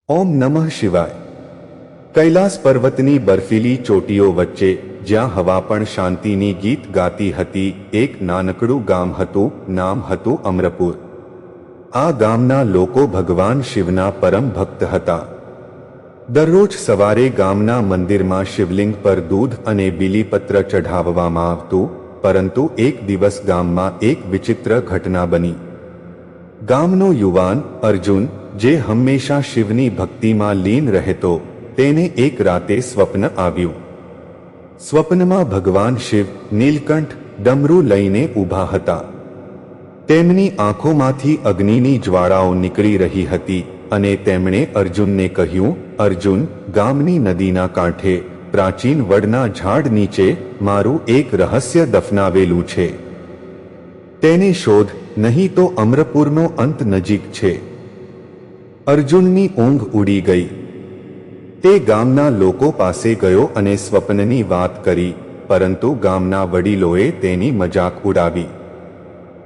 ઓમ નમઃ શિવાય। કૈલાસ પર્વતની બર્ફીલી ચોટીઓ વચ્ચે જ્યાં હવા પણ શાંતિની ગીત ગાતી હતી, એક નાનકડું ગામ હતું। નામ હતું અમરપુર। આ ગામના લોકો ભગવાન શિવના પરમ ભક્ત હતા। દરરોજ સવારે ગામના મંદિરમાં શિવલિંગ પર દૂધ અને બીલીપત્ર ચઢાવવામાં આવતું, પરંતુ એક દિવસ ગામમાં એક વિચિત્ર ઘટના બની। ગામનો યુવાન અર્જુન, જે હંમેશા શિવની ભક્તિમાં લીન રહેતો, તેને એક રાતે સ્વપ્ન આવ્યું। સ્વપ્નમાં ભગવાન શિવ નીલકંઠ ડમરું લઈને ઊભા હતા। તેમની આંખોમાંથી અગ્નિની જ્વાળાઓ નીકળી રહી હતી અને તેમણે અર્જુનને કહ્યું, અર્જુન, ગામની નદીના કાંઠે પ્રાચીન વડના ઝાડ નીચે મારું એક રહસ્ય દફનાવેલું છે। તેને શોધ, નહીં તો અમરપુરનો અંત નજીક છે। અર્જુનની ઊંઘ ઉડી ગઈ। તે ગામના લોકો પાસે ગયો અને સ્વપ્નની વાત કરી, પરંતુ ગામના વડીલોએ તેની મજાક ઉડાવી।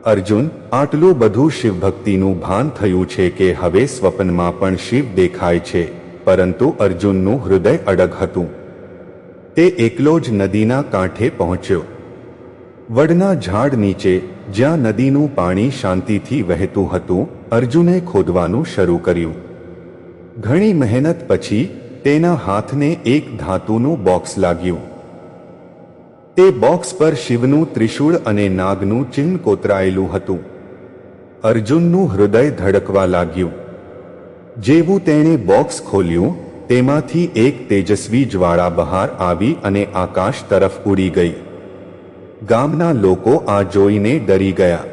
અર્જુન, આટલું બધું શિવભક્તિનું ભાન થયું છે કે હવે સ્વપ્નમાં પણ શિવ દેખાય છે, પરંતુ અર્જુનનું હૃદય અડગ હતું। તે એકલો જ નદીના કાંઠે પહોંચ્યો। વડના ઝાડ નીચે, જ્યાં નદીનું પાણી શાંતિથી વહેતું હતું, અર્જુને ખોદવાનું શરૂ કર્યું। ઘણી મહેનત પછી તેના હાથને એક ધાતુનું બોક્સ લાગ્યું। તે બોક્સ પર શિવનું ત્રિશૂળ અને નાગનું ચિહ્ન કોતરાયેલું હતું। અર્જુનનું હૃદય ધડકવા લાગ્યું। જેવું તેણે બોક્સ ખોલ્યું, તેમાંથી એક તેજસ્વી જ્વાળા બહાર આવી અને આકાશ તરફ ઉડી ગઈ। ગામના લોકો આ જોઈને ડરી ગયા।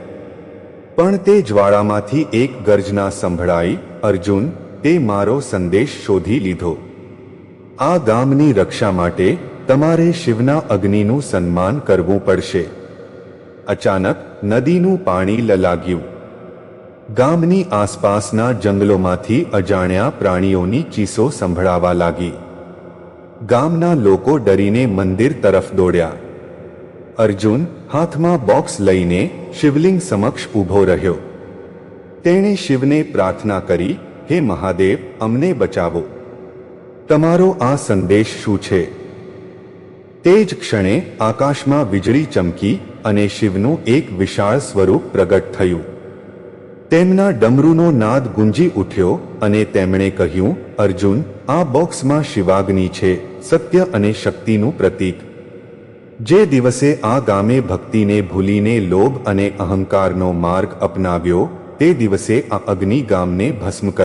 પણ તે જ્વાળામાંથી એક ગર્જના સંભળાઈ, અર્જુન, તે મારો સંદેશ શોધી લીધો। આ ગામની રક્ષા માટે તમારે શિવના અગ્નિનું સન્માન કરવું પડશે। અચાનક નદીનું પાણી લલાગ્યું। ગામની આસપાસના જંગલોમાંથી અજાણ્યા પ્રાણીઓની ચીસો સંભળાવા લાગી। ગામના લોકો ડરીને મંદિર તરફ દોડ્યા। અર્જુન હાથમાં બોક્સ લઈને શિવલિંગ સમક્ષ ઊભો રહ્યો। તેણે શિવને પ્રાર્થના કરી, હે મહાદેવ, અમને બચાવો। તમારો આ સંદેશ શું છે? તે જ ક્ષણે આકાશમાં વીજળી ચમકી અને શિવનું એક વિશાળ સ્વરૂપ પ્રગટ થયું। તેમના ડમરૂનો નાદ ગુંજી ઉઠ્યો અને તેમણે કહ્યું, અર્જુન, આ બોક્સમાં શિવાગ્નિ છે, સત્ય અને શક્તિનું પ્રતીક। જે દિવસે આ ગામે ભક્તિને ભૂલીને લોભ અને અહંકારનો માર્ગ અપનાવ્યો, તે દિવસે આ અગ્નિ ગામને ભસ્મ